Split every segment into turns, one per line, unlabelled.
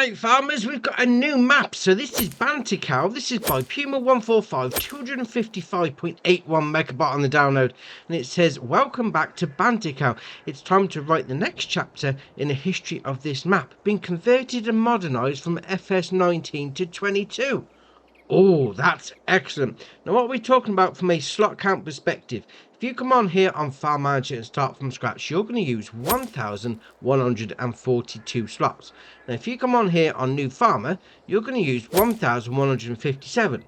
Right, farmers, we've got a new map. So this is Bantikow. This is by Puma145, 255.81 megabyte on the download. And it says, welcome back to Bantikow. It's time to write the next chapter in the history of this map, being converted and modernised from FS19 to 22. Oh, that's excellent. Now, what are we talking about from a slot count perspective? If you come on here on Farm Manager and start from scratch, you're going to use 1,142 slots. Now, if you come on here on New Farmer, you're going to use 1,157.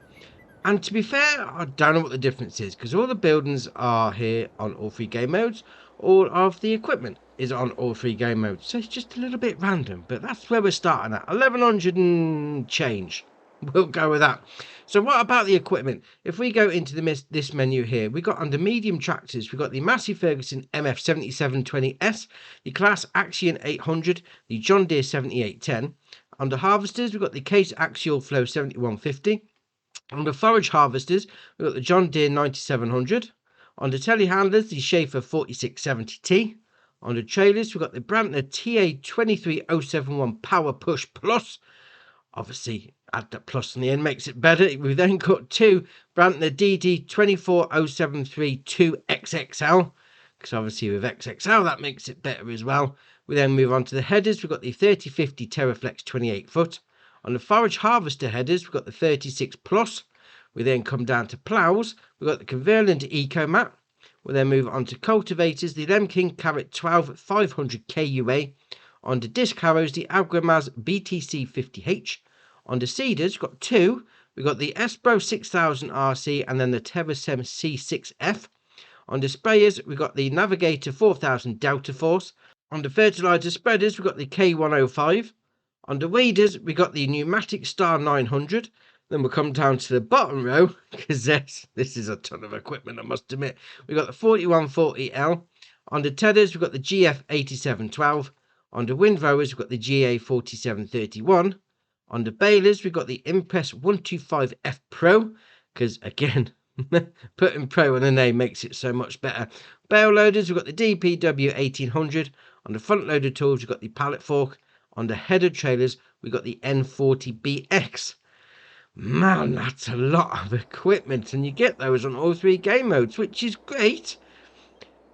And to be fair, I don't know what the difference is, because all the buildings are here on all three game modes. All of the equipment is on all three game modes. So it's just a little bit random, but that's where we're starting at. 1,100 and change. We'll go with that. So what about the equipment? If we go into this menu here, we got under medium tractors, we've got the Massey Ferguson MF7720S, the Claas Axion 800, the John Deere 7810. Under harvesters, we've got the Case Axial Flow 7150. Under forage harvesters, we've got the John Deere 9700. Under telehandlers, the Schaefer 4670T. Under trailers, we've got the Brantner TA23071 Power Push Plus. Obviously, add that plus on the end makes it better. We've then got two Brantner DD24073 2XXL, because obviously with XXL that makes it better as well. We then move on to the headers. We've got the 3050 Terraflex 28 foot. On the forage harvester headers, we've got the 36 plus. We then come down to ploughs. We've got the Converland EcoMat. We'll then move on to cultivators, the Lemking Carrot 12 500 KUA. On the disc harrows, the Agramaz BTC 50H. On the seeders, we've got two. We've got the Espro 6000 RC and then the Terrasem C6F. On the sprayers, we've got the Navigator 4000 Delta Force. On the fertilizer spreaders, we've got the K105. On the weeders, we've got the Pneumatic Star 900. Then we'll come down to the bottom row, because this is a ton of equipment, I must admit. We've got the 4140L. On the tedders, we've got the GF 8712. On the windrowers, we've got the GA 4731. On the balers, we've got the Impress 125F Pro, because again, putting Pro in the name makes it so much better. Bale loaders, we've got the DPW 1800. On the front loader tools, we've got the pallet fork. On the header trailers, we've got the N40BX. Man, that's a lot of equipment, and you get those on all three game modes, which is great.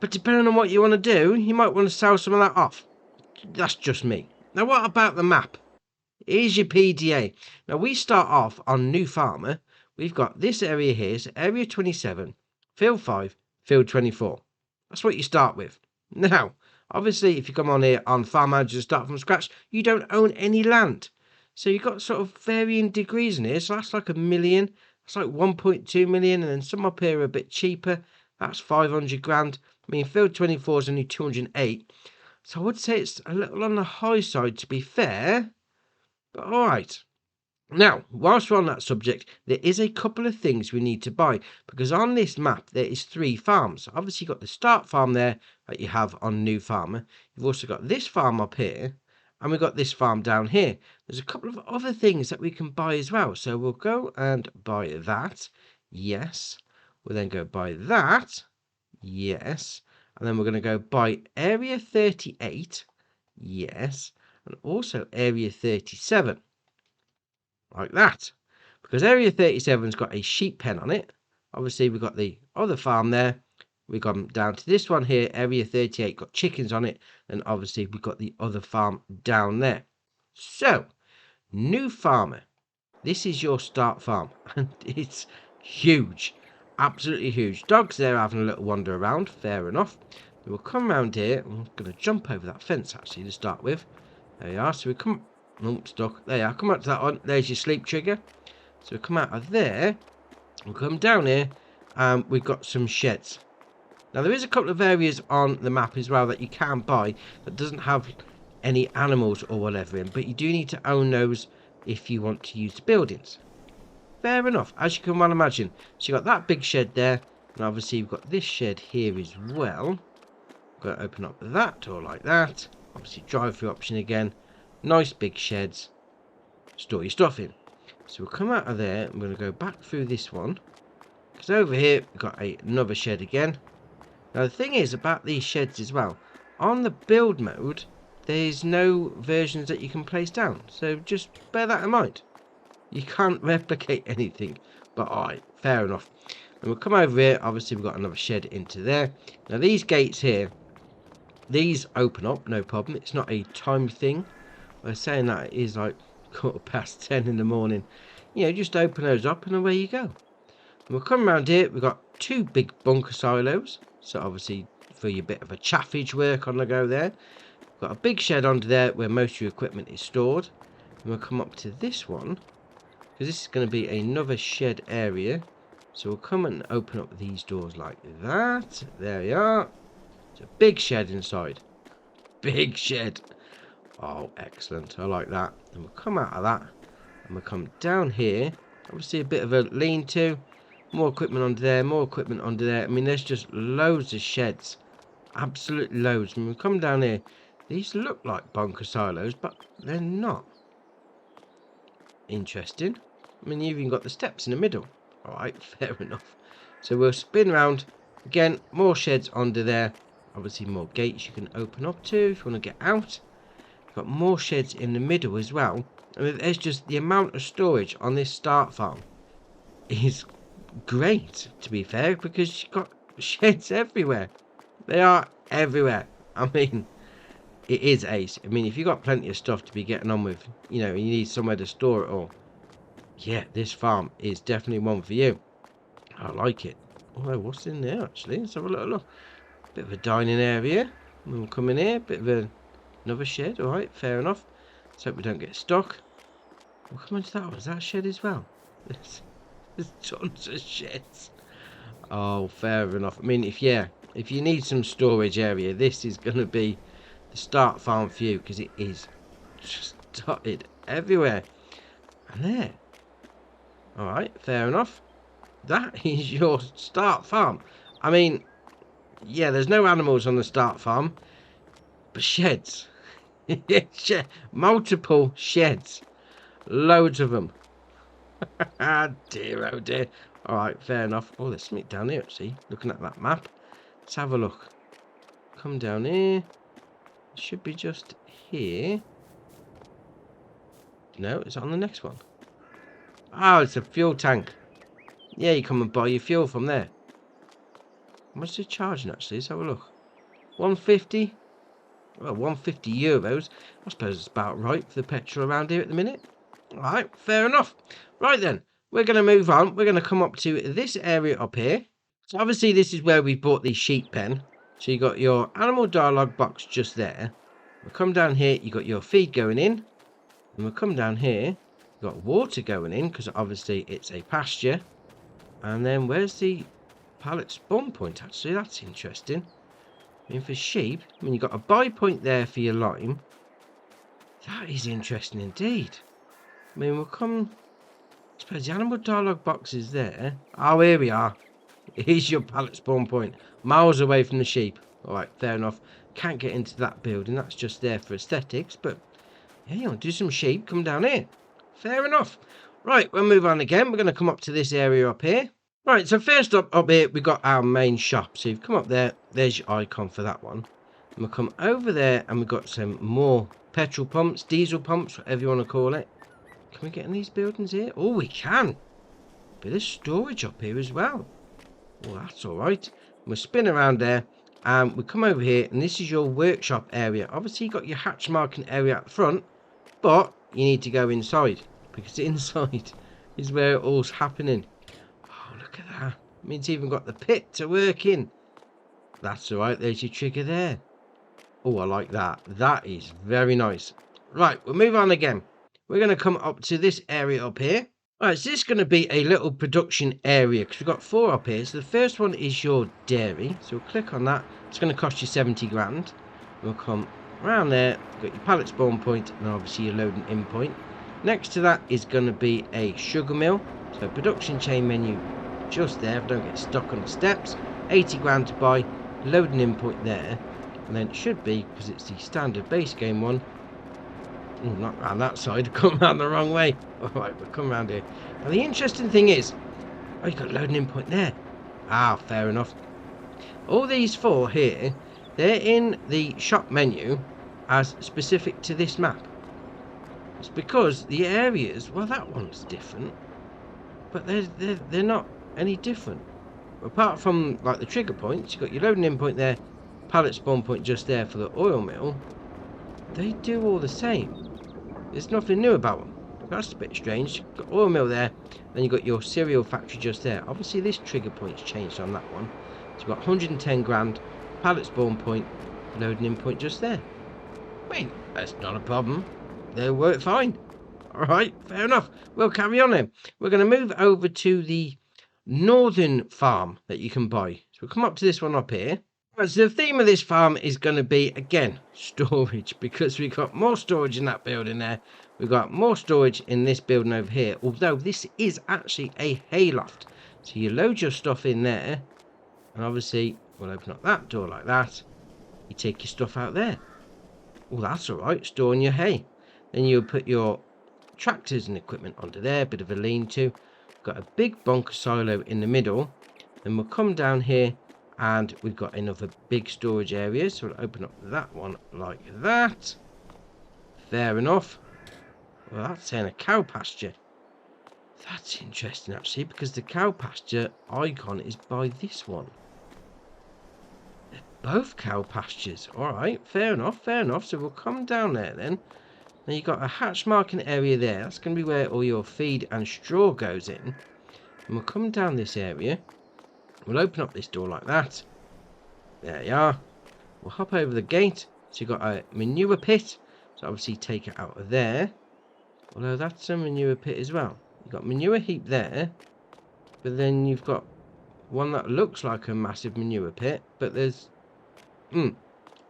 But depending on what you want to do, you might want to sell some of that off. That's just me. Now, what about the map? Here's your PDA. Now, we start off on New Farmer. We've got this area here, so Area 27, Field 5, Field 24. That's what you start with. Now, obviously, if you come on here on Farm Manager and start from scratch, you don't own any land. So you've got sort of varying degrees in here. So that's like 1 million. That's like 1.2 million. And then some up here are a bit cheaper. That's 500 grand. I mean, Field 24 is only 208. So I would say it's a little on the high side, to be fair. But all right. Now, whilst we're on that subject, there is a couple of things we need to buy. Because on this map, there is 3 farms. Obviously, you've got the start farm there that you have on New Farmer. You've also got this farm up here. And we've got this farm down here. There's a couple of other things that we can buy as well. So we'll go and buy that. Yes. We'll then go buy that. Yes. And then we're going to go buy Area 38. Yes. And also Area 37. Like that. Because Area 37's got a sheep pen on it. Obviously, we've got the other farm there. We've gone down to this one here, Area 38, got chickens on it. And obviously, we've got the other farm down there. So, New Farmer. This is your start farm. And it's huge. Absolutely huge. Dogs there having a little wander around. Fair enough. We'll come around here. I'm going to jump over that fence, actually, to start with. There you are. So we come... Oh, stuck. There you are. Come out to that one. There's your sleep trigger. So we come out of there. We'll come down here. And we've got some sheds. Now, there is a couple of areas on the map as well that you can buy that doesn't have any animals or whatever in, but you do need to own those if you want to use the buildings. Fair enough, as you can well imagine. So you've got that big shed there, and obviously you've got this shed here as well. Got to open up that door like that. Obviously drive-through option again. Nice big sheds. Store your stuff in. So we'll come out of there, I'm going to go back through this one. Because over here, we've got another shed again. Now, the thing is about these sheds as well, on the build mode, there's no versions that you can place down. So just bear that in mind. You can't replicate anything. But alright, fair enough. And we'll come over here. Obviously, we've got another shed into there. Now, these gates here, these open up, no problem. It's not a time thing. We're saying that it is like 10:15 in the morning. You know, just open those up and away you go. And we'll come around here. We've got two big bunker silos. So obviously, for your bit of a chaffage work on the go there. We've got a big shed under there where most of your equipment is stored. And we'll come up to this one, because this is going to be another shed area. So we'll come and open up these doors like that. There we are. It's a big shed inside. Big shed. Oh, excellent. I like that. And we'll come out of that. And we'll come down here. Obviously a bit of a lean-to. More equipment under there. More equipment under there. I mean, there's just loads of sheds. Absolutely loads. And we'll come down here. These look like bunker silos, but they're not. Interesting. I mean, you've even got the steps in the middle. Alright, fair enough. So we'll spin around. Again, more sheds under there. Obviously more gates you can open up to if you want to get out. Got more sheds in the middle as well. And there's just the amount of storage on this start farm is great, to be fair, because you've got sheds everywhere. They are everywhere. I mean, it is ace. I mean, if you've got plenty of stuff to be getting on with, you know, and you need somewhere to store it all, yeah, this farm is definitely one for you. I like it. Oh, what's in there actually? Let's have a little look. Bit of a dining area. We'll come in here. Bit of another shed. Alright, fair enough. Let's hope we don't get stuck. We'll come into that one. Is that a shed as well? There's tons of sheds. Oh, fair enough. I mean, if you need some storage area, this is going to be the start farm for you, because it is just dotted everywhere. And there. Alright, fair enough. That is your start farm. I mean, yeah, there's no animals on the start farm, but sheds. Multiple sheds. Loads of them. Dear, oh dear. Alright, fair enough. Oh, there's something down here, actually. Looking at that map. Let's have a look. Come down here. It should be just here. No, it's on the next one. Oh, it's a fuel tank. Yeah, you come and buy your fuel from there. How much is it charging, actually? Let's have a look. 150? Well, 150 euros. I suppose it's about right for the petrol around here at the minute. Alright, fair enough. Right then, we're going to move on. We're going to come up to this area up here. So obviously this is where we bought the sheep pen. So you got your animal dialogue box just there. We'll come down here, you got your feed going in. And we'll come down here. Got water going in, because obviously it's a pasture. And then where's the pallet spawn point? Actually, that's interesting. I mean, for sheep, I mean, you've got a buy point there for your lime. That is interesting indeed. I mean, we'll come, I suppose the animal dialogue box is there. Oh, here we are. Here's your pallet spawn point, miles away from the sheep. Alright, fair enough. Can't get into that building, that's just there for aesthetics. But yeah, you want to do some sheep, come down here. Fair enough. Right, we'll move on again. We're going to come up to this area up here. Right, so first up here, we've got our main shop. So you've come up there. There's your icon for that one. And we'll come over there and we've got some more petrol pumps, diesel pumps, whatever you want to call it. Can we get in these buildings here? Oh, we can. Bit of storage up here as well. Oh, that's all right. We'll spin around there. And we come over here. And this is your workshop area. Obviously, you've got your hatch marking area at the front. But you need to go inside, because inside is where it all's happening. Oh, look at that. I mean, it's even got the pit to work in. That's all right. There's your trigger there. Oh, I like that. That is very nice. Right, we'll move on again. We're going to come up to this area up here. All right, so this is going to be a little production area, because we've got 4 up here. So the first one is your dairy. So we'll click on that. It's going to cost you 70 grand. We'll come around there, got your pallet spawn point, and obviously your loading in point. Next to that is going to be a sugar mill. So production chain menu just there, if I don't get stuck on the steps. 80 grand to buy, loading in point there. And then it should be, because it's the standard base game one. Ooh, not around that side, come around the wrong way. Alright, we'll come around here. Now the interesting thing is, oh, you've got loading in point there. Ah, fair enough. All these 4 here, they're in the shop menu, as specific to this map? It's because the areas, well, that one's different, but they're not any different. Apart from like the trigger points, you've got your loading in point there, pallet spawn point just there for the oil mill. They do all the same. There's nothing new about them. That's a bit strange. You've got oil mill there, then you've got your cereal factory just there. Obviously this trigger point's changed on that one. So you've got 110 grand, pallet spawn point, loading in point just there. I mean, that's not a problem. They'll work fine. Alright, fair enough. We'll carry on then. We're going to move over to the northern farm that you can buy. So we'll come up to this one up here. Right, so the theme of this farm is going to be, again, storage, because we've got more storage in that building there. We've got more storage in this building over here, although this is actually a hayloft. So you load your stuff in there, and obviously we'll open up that door like that. You take your stuff out there. Well, that's alright, storing your hay. Then you'll put your tractors and equipment onto there, bit of a lean-to. Got a big bunker silo in the middle. Then we'll come down here and we've got another big storage area. So we'll open up that one like that. Fair enough. Well, that's saying a cow pasture. That's interesting actually, because the cow pasture icon is by this one. They're both cow pastures. Alright, fair enough, fair enough. So we'll come down there then. Now you've got a hatch marking area there. That's going to be where all your feed and straw goes in. And we'll come down this area. We'll open up this door like that. There you are. We'll hop over the gate. So you've got a manure pit. So obviously take it out of there. Although that's a manure pit as well. You've got manure heap there. But then you've got one that looks like a massive manure pit. But there's...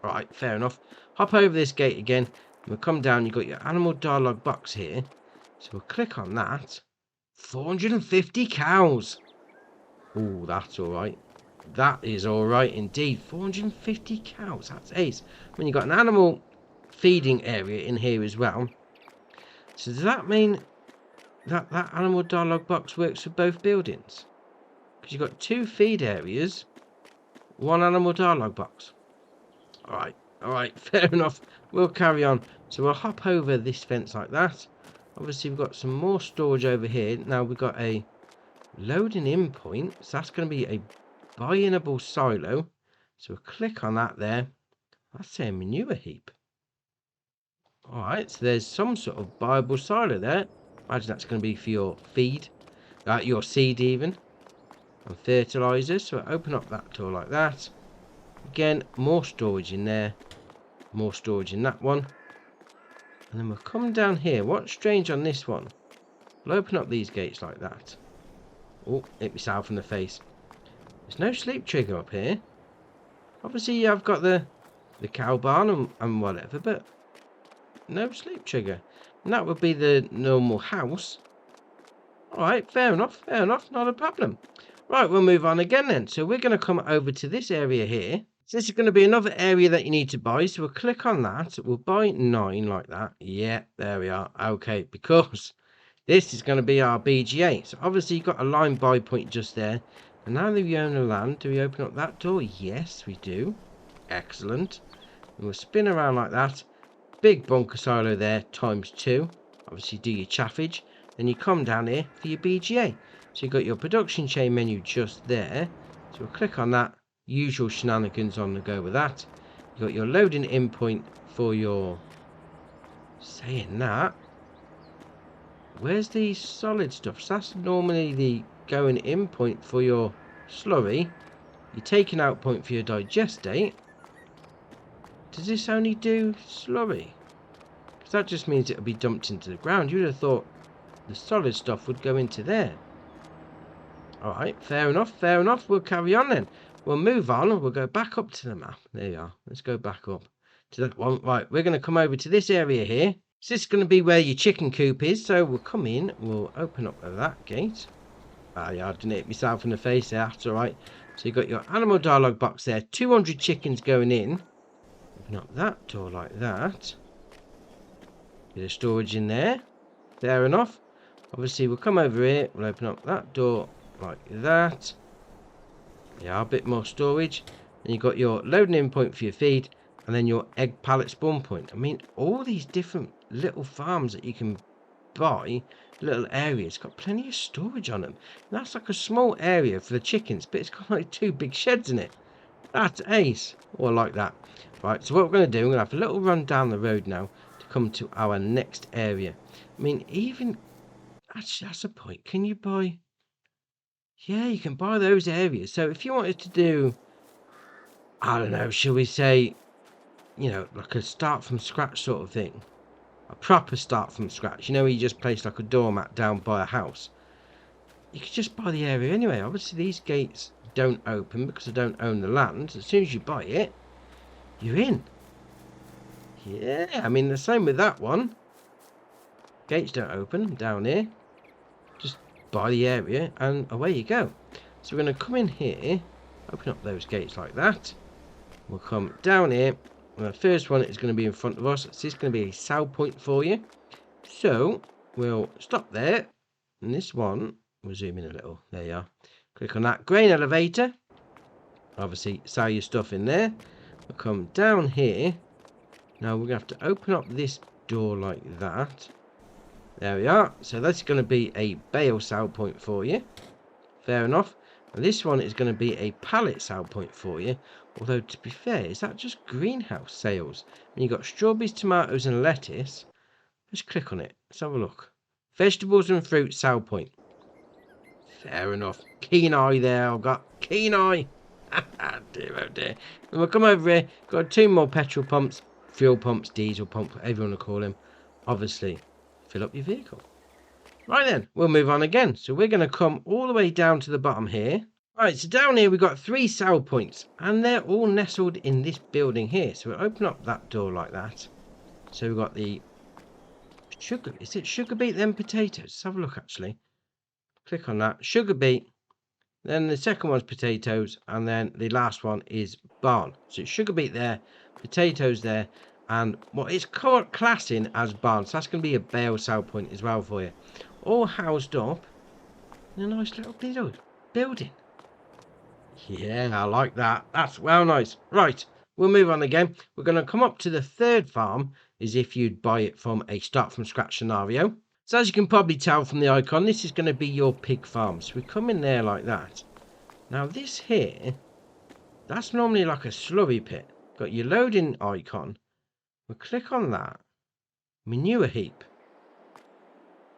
Right, fair enough. Hop over this gate again. We'll come down, you've got your animal dialogue box here. So we'll click on that. 450 cows. Oh, that's alright. That is alright indeed. 450 cows, that's ace. I mean, you've got an animal feeding area in here as well. So does that mean that that animal dialogue box works for both buildings? Because you've got 2 feed areas, 1 animal dialogue box. Alright, fair enough. We'll carry on. So we'll hop over this fence like that. Obviously we've got some more storage over here. Now we've got a loading in point. So that's going to be a buyable silo. So we'll click on that there. That's a manure heap. Alright, so there's some sort of buyable silo there. Imagine that's going to be for your feed. Your seed even. And fertilizer. So we'll open up that door like that. Again, more storage in there. More storage in that one. And then we'll come down here. What's strange on this one? We'll open up these gates like that. Oh, hit myself in the face. There's no sleep trigger up here. Obviously, I've got the cow barn and whatever, but no sleep trigger. And that would be the normal house. Alright, fair enough, not a problem. Right, we'll move on again then. So we're going to come over to this area here. So this is going to be another area that you need to buy. So we'll click on that. We'll buy 9 like that. Yeah, there we are. Okay, because this is going to be our BGA. So obviously you've got a line buy point just there. And now that we own the land, do we open up that door? Yes, we do. Excellent. And we'll spin around like that. Big bunker silo there, ×2. Obviously do your chaffage. Then you come down here for your BGA. So you've got your production chain menu just there. So we'll click on that. Usual shenanigans on the go with that. You've got your loading in point for your... Saying that, where's the solid stuff? So that's normally the going in point for your slurry. Your taking out point for your digestate. Does this only do slurry? Because that just means it'll be dumped into the ground. You'd have thought the solid stuff would go into there. Alright, fair enough. We'll carry on then. We'll move on. We'll go back up to the map. There you are. Let's go back up to that one. Right, we're going to come over to this area here. So this is going to be where your chicken coop is. So we'll come in. We'll open up that gate. Ah, yeah, I didn't hit myself in the face there. That's alright. So you've got your animal dialogue box there. 200 chickens going in. Open up that door like that. Bit of storage in there. Fair enough. Obviously, we'll come over here. We'll open up that door like that. Yeah, a bit more storage. And you've got your loading in point for your feed. and then your egg pallet spawn point. I mean, all these different little farms that you can buy, little areas, got plenty of storage on them. That's like a small area for the chickens, but it's got like 2 big sheds in it. That's ace. Or like that. Right, so what we're going to do, we're going to have a little run down the road now to come to our next area. I mean, even... Actually, that's a point. Can you buy... Yeah, you can buy those areas. So if you wanted to do... I don't know, shall we say... You know, like a start from scratch sort of thing. A proper start from scratch. You know, where you just place like a doormat down by a house. You could just buy the area anyway. Obviously, these gates don't open because I don't own the land. As soon as you buy it, you're in. Yeah, I mean, the same with that one. Gates don't open down here. Just buy the area and away you go. So we're going to come in here, open up those gates like that. We'll come down here. And the first one is going to be in front of us. So this is going to be a sell point for you. So we'll stop there. And this one, we'll zoom in a little. There you are. Click on that grain elevator. Obviously, sell your stuff in there. We'll come down here. Now we're going to have to open up this door like that. There we are. So that's going to be a bale sell point for you. Fair enough. And this one is going to be a pallet sell point for you. Although, to be fair, is that just greenhouse sales? And you've got strawberries, tomatoes and lettuce. Let's click on it. Let's have a look. Vegetables and fruit sell point. Fair enough. Keen eye there. I've got keen eye. Dear, oh dear. And we'll come over here. Got 2 more petrol pumps, fuel pumps, diesel pump, whatever you want to call them. Obviously, fill up your vehicle. Right then, we'll move on again. So we're going to come all the way down to the bottom here. Right, so down here we've got 3 sell points. And they're all nestled in this building here. So we'll open up that door like that. So we've got the sugar. Is it sugar beet then potatoes? Let's have a look actually. Click on that. Sugar beet. Then the second one's potatoes. And then the last one is barn. So it's sugar beet there. Potatoes there. And what it's classing as barn. So that's going to be a bale sell point as well for you. All housed up in a nice little building. Yeah, I like that. That's well nice. Right, we'll move on again. We're going to come up to the third farm, as if you'd buy it from a start from scratch scenario. So as you can probably tell from the icon, this is going to be your pig farm. So we come in there like that. Now this here, that's normally like a slurry pit. Got your loading icon. We'll click on that. Manure heap.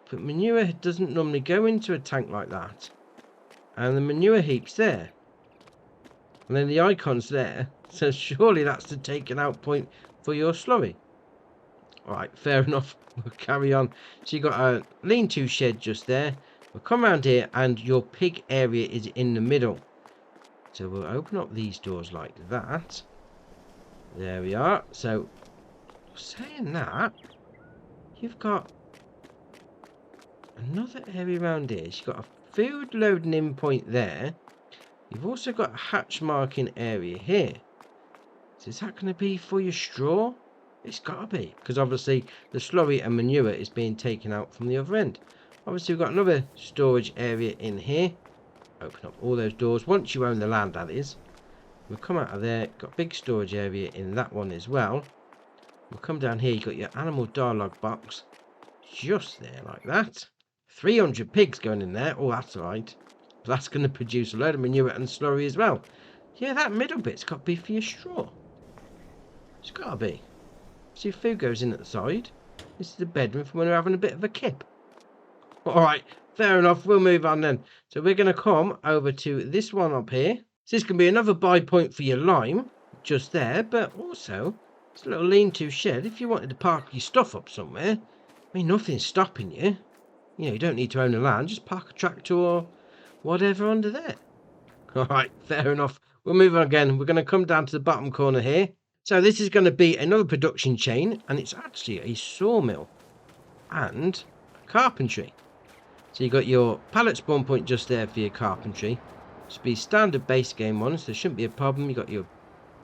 But manure doesn't normally go into a tank like that. And the manure heap's there. And then the icon's there. So surely that's the taken out point for your slurry. Alright, fair enough. We'll carry on. So you've got a lean-to shed just there. We'll come around here and your pig area is in the middle. So we'll open up these doors like that. There we are. So, saying that, you've got another area around here. So you've got a food loading in point there. You've also got a hatch marking area here. So is that going to be for your straw? It's got to be. Because obviously the slurry and manure is being taken out from the other end. Obviously we've got another storage area in here. Open up all those doors. Once you own the land, that is. We'll come out of there. Got a big storage area in that one as well. We'll come down here. You've got your animal dialogue box. Just there like that. 300 pigs going in there. Oh, that's alright. That's going to produce a load of manure and slurry as well. Yeah, that middle bit's got to be for your straw. It's got to be. See, food goes in at the side. This is the bedroom for when we're having a bit of a kip. Alright, fair enough. We'll move on then. So we're going to come over to this one up here. So this can be another buy point for your lime. Just there. But also, it's a little lean-to shed. If you wanted to park your stuff up somewhere. I mean, nothing's stopping you. You know, you don't need to own the land. Just park a tractor or whatever under there. Alright, fair enough. We'll move on again. We're going to come down to the bottom corner here. So this is going to be another production chain, and it's actually a sawmill and carpentry. So you've got your pallet spawn point just there for your carpentry. It's be standard base game ones, so there shouldn't be a problem. You've got your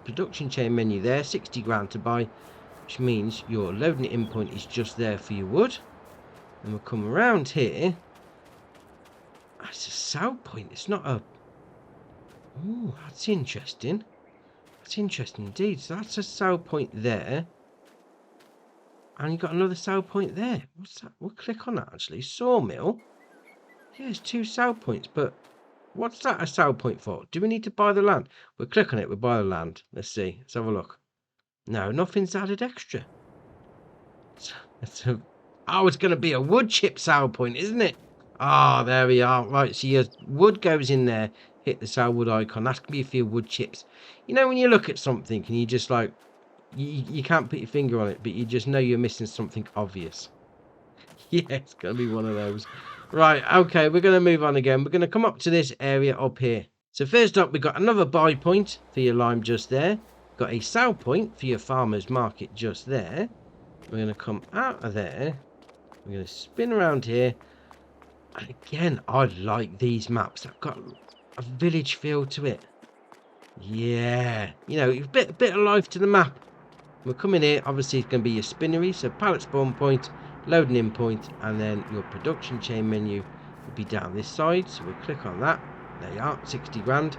production chain menu there, 60 grand to buy, which means your loading in point is just there for your wood. And we'll come around here. It's a sell point. It's not a... Oh, that's interesting. That's interesting indeed. So that's a sell point there. And you've got another sell point there. What's that? We'll click on that actually. Sawmill. Yeah, there's 2 sell points, but what's that a sell point for? Do we need to buy the land? We'll click on it. We'll buy the land. Let's see. Let's have a look. No, nothing's added extra. It's going to be a wood chip sell point, isn't it? Ah, there we are. Right, so your wood goes in there. Hit the sell wood icon. That's going to be a few wood chips. You know when you look at something and you just like, you can't put your finger on it, but you just know you're missing something obvious. Yeah, it's going to be one of those. Right, okay, we're going to move on again. We're going to come up to this area up here. So first up, we've got another buy point for your lime just there. Got a sell point for your farmer's market just there. We're going to come out of there. We're going to spin around here. And again, I like these maps. They've got a village feel to it. Yeah, you know, a bit of life to the map. We're coming here, obviously it's going to be your spinnery, so pallet spawn point, loading in point, and then your production chain menu will be down this side, so we'll click on that. There you are, 60 grand.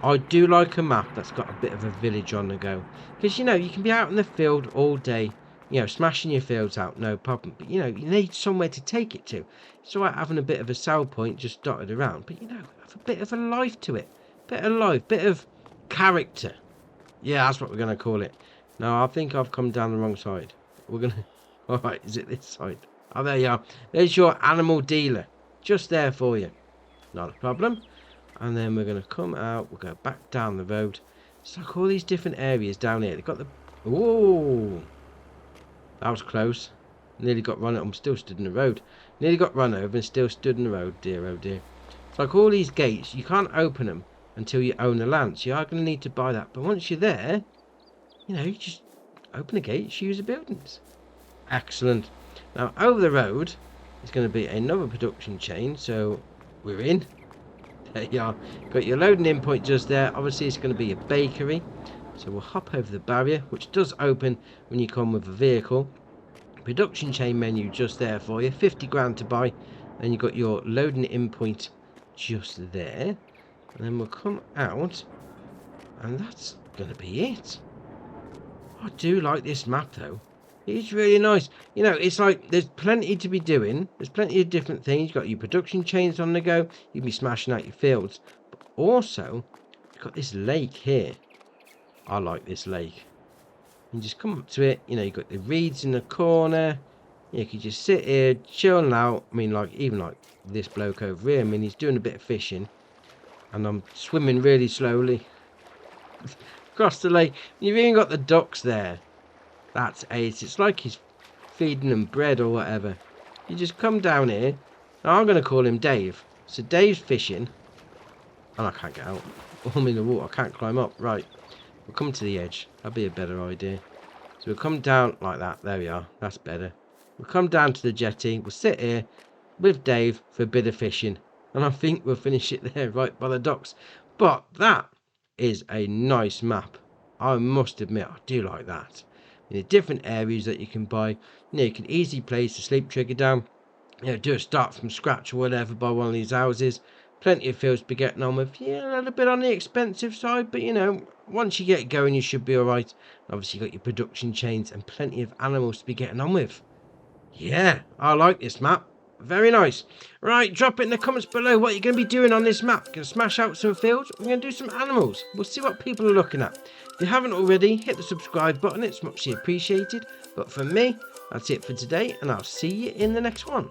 I do like a map that's got a bit of a village on the go, because you know, you can be out in the field all day, you know, smashing your fields out, no problem, but you know, you need somewhere to take it to. It's all right having a bit of a sell point just dotted around, but you know, have a bit of a life to it, bit of life, bit of character. Yeah, that's what we're going to call it. No, I think I've come down the wrong side. We're going to... Alright, is it this side? Oh, there you are. There's your animal dealer. Just there for you. Not a problem. And then we're going to come out. We'll go back down the road. It's like all these different areas down here. They've got the... Ooh. That was close. Nearly got run over. I'm still stood in the road. Nearly got run over and still stood in the road. Dear, oh dear. It's like all these gates. You can't open them until you own the land. So you are going to need to buy that. But once you're there... You know, you just open the gates, use the buildings. Excellent. Now, over the road is going to be another production chain, so we're in. There you are. Got your loading in point just there. Obviously, it's going to be a bakery. So we'll hop over the barrier, which does open when you come with a vehicle. Production chain menu just there for you. 50 grand to buy. Then you've got your loading in point just there. And then we'll come out, and that's going to be it. I do like this map though. It's really nice. You know, it's like there's plenty to be doing. There's plenty of different things. You've got your production chains on the go. You can be smashing out your fields. But also, you've got this lake here. I like this lake. You just come up to it. You know, you've got the reeds in the corner. You can just sit here, chilling out. I mean, like, even like this bloke over here. I mean, he's doing a bit of fishing. And I'm swimming really slowly. Across the lake. You've even got the ducks there. That's ace. It's like he's feeding them bread or whatever. You just come down here. Now I'm going to call him Dave. So Dave's fishing. And I can't get out. I'm in the water. I can't climb up. Right. We'll come to the edge. That'll be a better idea. So we'll come down like that. There we are. That's better. We'll come down to the jetty. We'll sit here with Dave for a bit of fishing. And I think we'll finish it there right by the docks. But that is a nice map. I must admit, I do like that. In the different areas that you can buy, you know, you can easily place the sleep trigger down, you know, do a start from scratch or whatever by one of these houses. Plenty of fields to be getting on with. Yeah, a little bit on the expensive side, but you know, once you get going, you should be alright. Obviously, you've got your production chains and plenty of animals to be getting on with. Yeah, I like this map. Very nice. Right, drop it in the comments below what you're going to be doing on this map. Going to smash out some fields. We're going to do some animals. We'll see what people are looking at. If you haven't already, hit the subscribe button. It's muchly appreciated. But for me, that's it for today, and I'll see you in the next one.